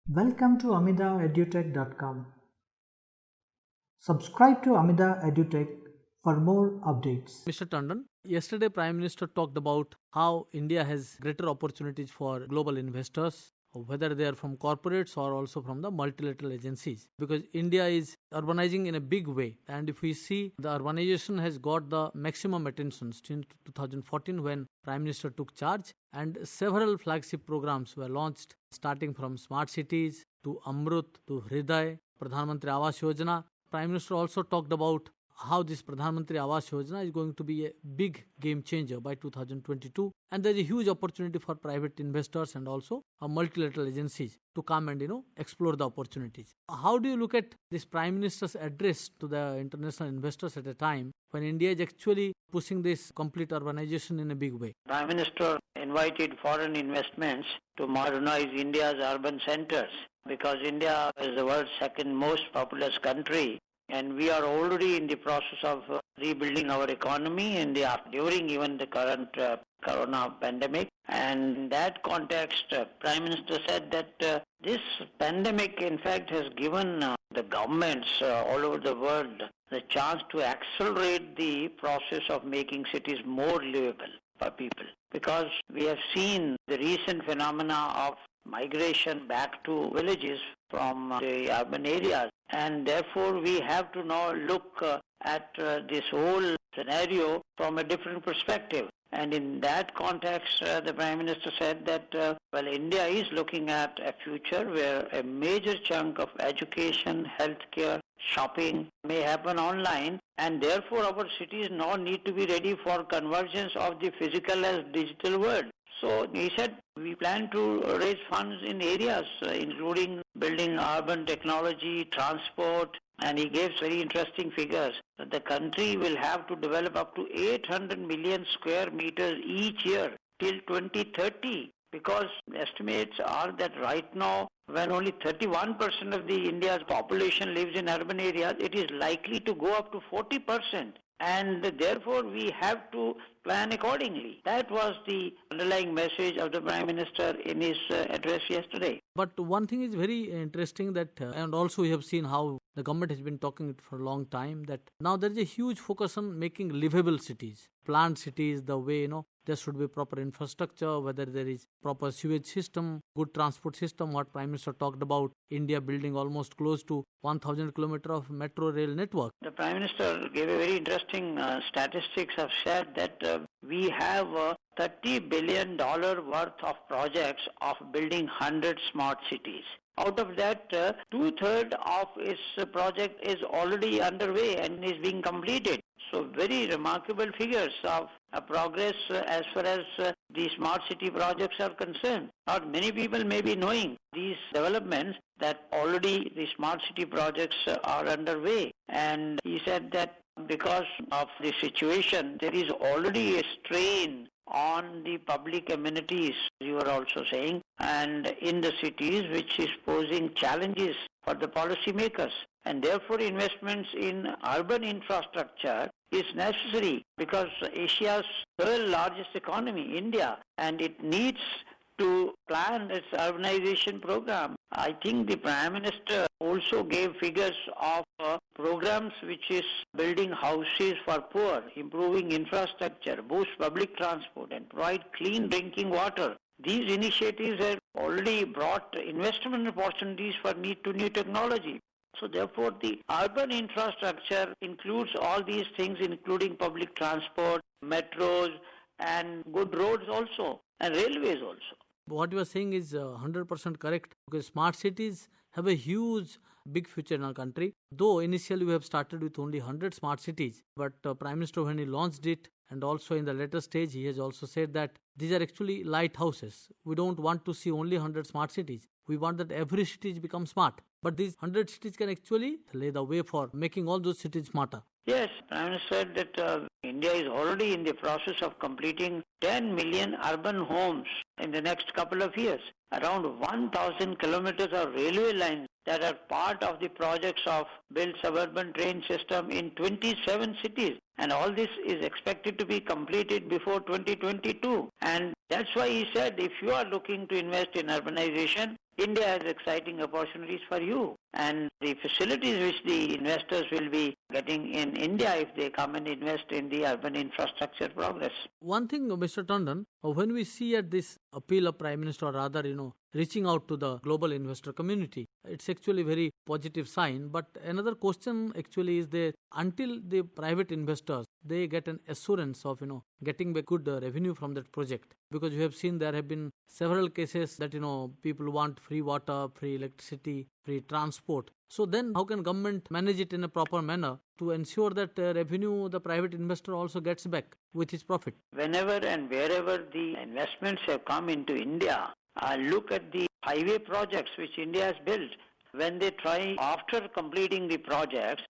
Welcome to amidaedutech.com. Subscribe to Amida Edutech for more updates. Mr. Tandon, yesterday Prime Minister talked about how India has greater opportunities for global investors, whether they are from corporates or also from the multilateral agencies, because India is urbanizing in a big way. And if we see, the urbanization has got the maximum attention since 2014 when Prime Minister took charge, and several flagship programs were launched, starting from smart cities to Amrut to Hriday, Pradhan Mantri Awas Yojana. Prime Minister also talked about how this Pradhan Mantri Awas Yojana is going to be a big game changer by 2022, and there is a huge opportunity for private investors and also multilateral agencies to come and explore the opportunities. How do you look at this Prime Minister's address to the international investors at a time when India is actually pushing this complete urbanization in a big way? Prime Minister invited foreign investments to modernize India's urban centers because India is the world's second most populous country, and we are already in the process of rebuilding our economy during even the current corona pandemic. And in that context, Prime Minister said that this pandemic in fact has given the governments all over the world the chance to accelerate the process of making cities more livable for people, because we have seen the recent phenomena of migration back to villages from the urban areas, and therefore we have to now look at this whole scenario from a different perspective. And in that context, the Prime Minister said that, India is looking at a future where a major chunk of education, healthcare, shopping may happen online, and therefore our cities now need to be ready for convergence of the physical as digital world. So he said we plan to raise funds in areas including building urban technology, transport, and he gave very interesting figures that the country will have to develop up to 800 million square meters each year till 2030, because estimates are that right now when only 31% of the India's population lives in urban areas, it is likely to go up to 40%. And therefore we have to plan accordingly. That was the underlying message of the Prime Minister in his address yesterday. But one thing is very interesting that, and also we have seen how the government has been talking it for a long time, that now there is a huge focus on making livable cities, planned cities, the way, there should be proper infrastructure, whether there is proper sewage system, good transport system, what Prime Minister talked about, India building almost close to 1,000 kilometers of metro rail network. The Prime Minister gave a very interesting statistics have said that we have $30 billion worth of projects of building 100 smart cities. Out of that, two-thirds of its project is already underway and is being completed. So very remarkable figures of progress as far as the smart city projects are concerned. Not many people may be knowing these developments, that already the smart city projects are underway. And he said that because of the situation, there is already a strain on the public amenities, you were also saying, and in the cities, which is posing challenges for the policymakers. And therefore investments in urban infrastructure is necessary, because Asia's third largest economy, India, and it needs to plan its urbanization program. I think the Prime Minister also gave figures of programs which is building houses for poor, improving infrastructure, boost public transport, and provide clean drinking water. These initiatives have already brought investment opportunities for need to new technology. So therefore the urban infrastructure includes all these things, including public transport, metros, and good roads also, and railways also. What you are saying is 100% correct, because smart cities have a huge big future in our country. Though initially we have started with only 100 smart cities, but Prime Minister, when he launched it, and also in the later stage, he has also said that these are actually lighthouses. We don't want to see only 100 smart cities. We want that every city become smart. But these 100 cities can actually lay the way for making all those cities smarter. Yes, Prime Minister said that India is already in the process of completing 10 million urban homes in the next couple of years. around 1,000 kilometers of railway lines that are part of the projects of build suburban train system in 27 cities. And all this is expected to be completed before 2022. And that's why he said, if you are looking to invest in urbanization, India has exciting opportunities for you. And the facilities which the investors will be getting in India if they come and invest in the urban infrastructure progress. One thing, Mr. Tandon, when we see at this appeal of Prime Minister, or rather, reaching out to the global investor community, it's actually very positive sign. But another question actually is that until the private investors, they get an assurance of, getting back good revenue from that project. Because you have seen there have been several cases that, people want free water, free electricity, free transport. So then how can government manage it in a proper manner to ensure that revenue the private investor also gets back with his profit? Whenever and wherever the investments have come into India, look at the highway projects which India has built. When they try, after completing the projects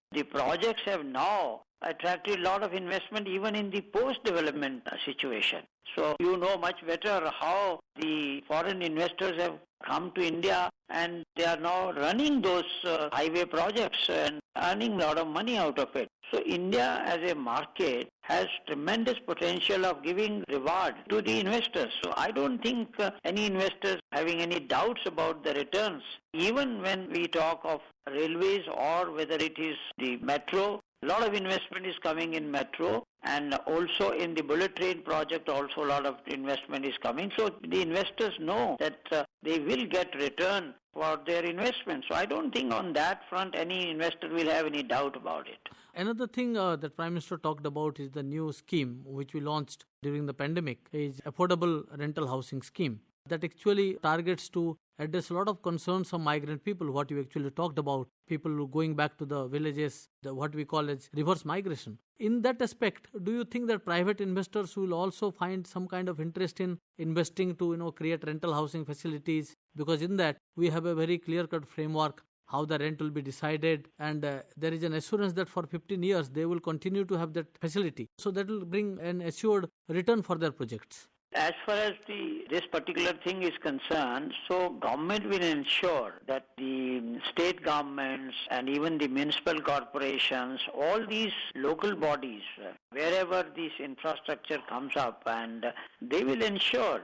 have now attracted a lot of investment even in the post-development situation. So you know much better how the foreign investors have come to India and they are now running those highway projects and earning a lot of money out of it. So India as a market has tremendous potential of giving reward to the investors. So I don't think any investors having any doubts about the returns. Even when we talk of railways or whether it is the metro, a lot of investment is coming in metro, and also in the bullet train project also a lot of investment is coming. So the investors know that they will get return for their investment. So I don't think on that front any investor will have any doubt about it. Another thing that Prime Minister talked about is the new scheme which we launched during the pandemic, is affordable rental housing scheme that actually targets to address a lot of concerns of migrant people, what you actually talked about, people who going back to the villages, what we call as reverse migration. In that aspect, do you think that private investors will also find some kind of interest in investing to create rental housing facilities? Because in that we have a very clear-cut framework how the rent will be decided, and there is an assurance that for 15 years they will continue to have that facility. So that will bring an assured return for their projects. As far as this particular thing is concerned, so government will ensure that the state governments and even the municipal corporations, all these local bodies, wherever this infrastructure comes up, and they will ensure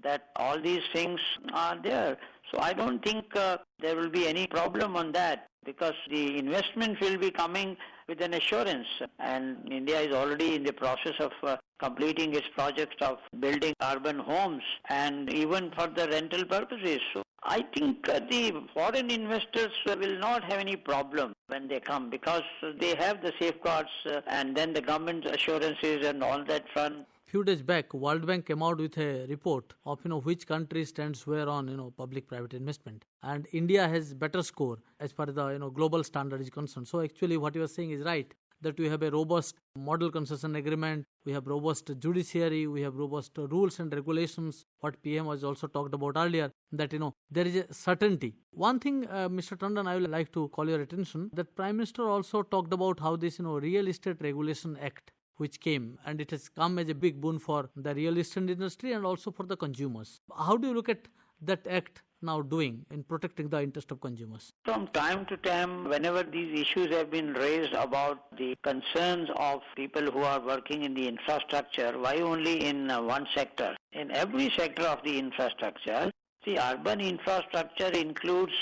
that all these things are there. So I don't think there will be any problem on that, because the investment will be coming with an assurance, and India is already in the process of completing its project of building urban homes and even for the rental purposes. So I think the foreign investors will not have any problem when they come, because they have the safeguards and then the government assurances and all that front. Few days back, World Bank came out with a report of which country stands where on public-private investment, and India has better score as far as the global standard is concerned. So actually, what you are saying is right, that we have a robust model concession agreement, we have robust judiciary, we have robust rules and regulations. What PM has also talked about earlier, that there is a certainty. One thing, Mr. Tandon, I would like to call your attention that Prime Minister also talked about how this Real Estate Regulation Act, which came, and it has come as a big boon for the real estate industry and also for the consumers. How do you look at that act now doing in protecting the interest of consumers? From time to time, whenever these issues have been raised about the concerns of people who are working in the infrastructure, why only in one sector? In every sector of the infrastructure, the urban infrastructure includes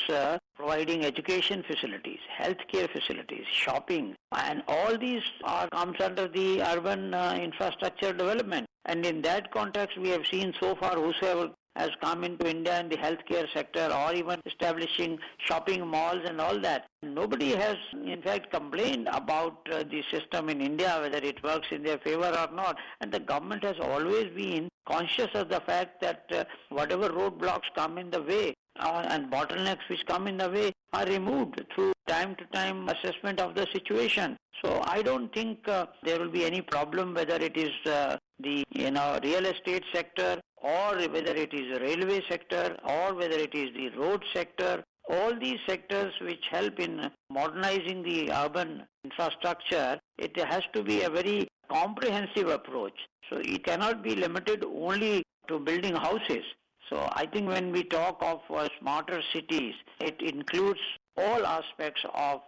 providing education facilities, healthcare facilities, shopping, and all these comes under the urban infrastructure development. And in that context, we have seen so far whosoever has come into India in the healthcare sector or even establishing shopping malls and all that. Nobody has in fact complained about the system in India, whether it works in their favor or not. And the government has always been conscious of the fact that whatever roadblocks come in the way and bottlenecks which come in the way are removed through time to time assessment of the situation. So I don't think there will be any problem whether it is the real estate sector or whether it is the railway sector or whether it is the road sector. All these sectors which help in modernizing the urban infrastructure, it has to be a very comprehensive approach. So it cannot be limited only to building houses. So I think when we talk of smarter cities, it includes all aspects of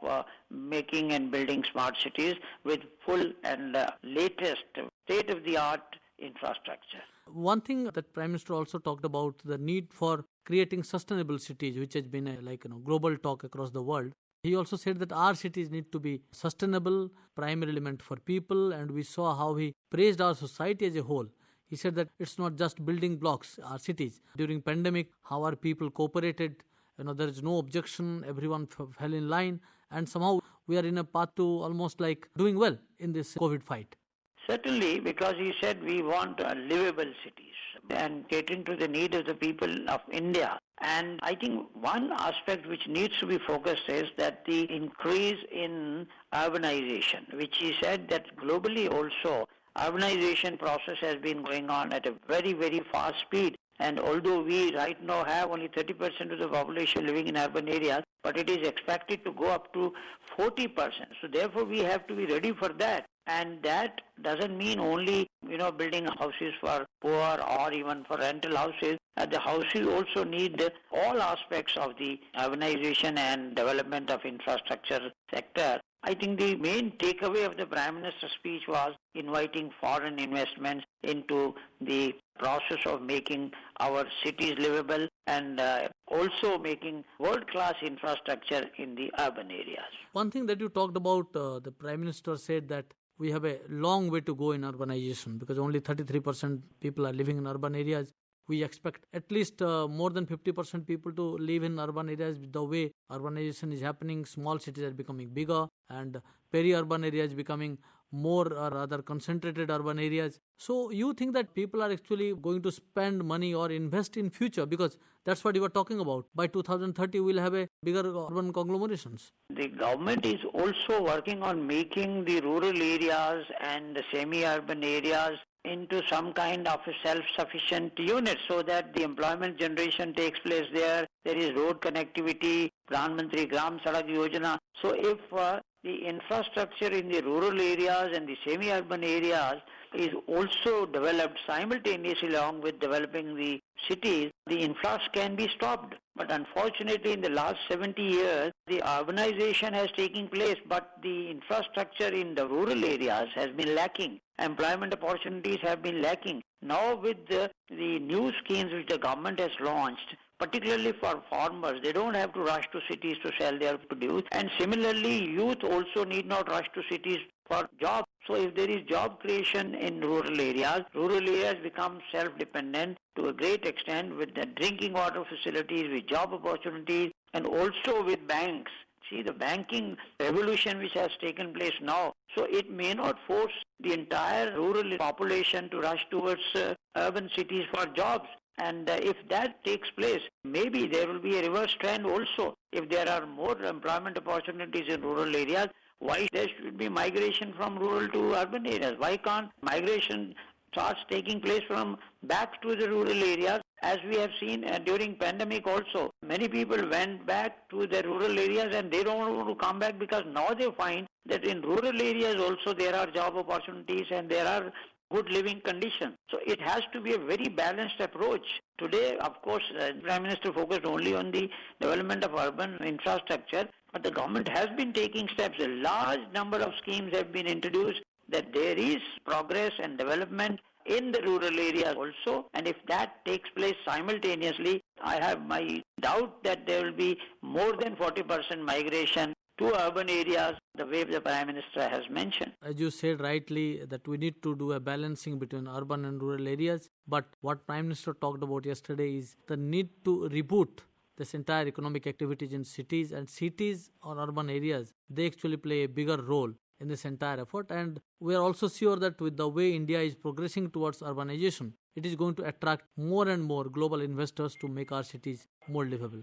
making and building smart cities with full and latest state-of-the-art infrastructure. One thing that Prime Minister also talked about the need for creating sustainable cities, which has been a global talk across the world. He also said that our cities need to be sustainable, primarily meant for people, and we saw how he praised our society as a whole. He said that it's not just building blocks, our cities. During pandemic, how our people cooperated, there is no objection, everyone fell in line, and somehow we are in a path to almost like doing well in this COVID fight. Certainly, because he said we want livable cities and catering to the need of the people of India. And I think one aspect which needs to be focused is that the increase in urbanization, which he said that globally also urbanization process has been going on at a very, very fast speed. And although we right now have only 30% of the population living in urban areas, but it is expected to go up to 40%. So therefore we have to be ready for that. And that doesn't mean only, building houses for poor or even for rental houses. The houses also need all aspects of the urbanization and development of infrastructure sector. I think the main takeaway of the Prime Minister's speech was inviting foreign investments into the process of making our cities livable and also making world-class infrastructure in the urban areas. One thing that you talked about, the Prime Minister said that we have a long way to go in urbanization because only 33% people are living in urban areas. We expect at least more than 50% people to live in urban areas. The way urbanization is happening, small cities are becoming bigger and peri-urban areas becoming more or rather concentrated urban areas. So you think that people are actually going to spend money or invest in future because that's what you were talking about. By 2030, we'll have a bigger urban conglomerations. The government is also working on making the rural areas and the semi-urban areas into some kind of a self-sufficient unit so that the employment generation takes place there. There is road connectivity, Pradhan Mantri Gram Sadak Yojana. So if the infrastructure in the rural areas and the semi-urban areas is also developed simultaneously along with developing the cities, the influx can be stopped. But unfortunately, in the last 70 years, the urbanization has taken place, but the infrastructure in the rural areas has been lacking. Employment opportunities have been lacking. Now with the new schemes which the government has launched, particularly for farmers, they don't have to rush to cities to sell their produce. And similarly, youth also need not rush to cities for jobs. So if there is job creation in rural areas become self-dependent to a great extent with the drinking water facilities, with job opportunities, and also with banks. See, the banking revolution which has taken place now, so it may not force the entire rural population to rush towards urban cities for jobs. And if that takes place, maybe there will be a reverse trend also. If there are more employment opportunities in rural areas, why there should be migration from rural to urban areas? Why can't migration starts taking place from back to the rural areas? As we have seen during pandemic also, many people went back to the rural areas and they don't want to come back because now they find that in rural areas also there are job opportunities and there are good living conditions. So it has to be a very balanced approach. Today, of course, the Prime Minister focused only on the development of urban infrastructure, but the government has been taking steps. A large number of schemes have been introduced that there is progress and development in the rural areas also, and if that takes place simultaneously, I have my doubt that there will be more than 40% migration to urban areas, the way the Prime Minister has mentioned. As you said rightly, that we need to do a balancing between urban and rural areas. But what Prime Minister talked about yesterday is the need to reboot this entire economic activities in cities, and cities or urban areas, they actually play a bigger role in this entire effort. And we are also sure that with the way India is progressing towards urbanization, it is going to attract more and more global investors to make our cities more livable.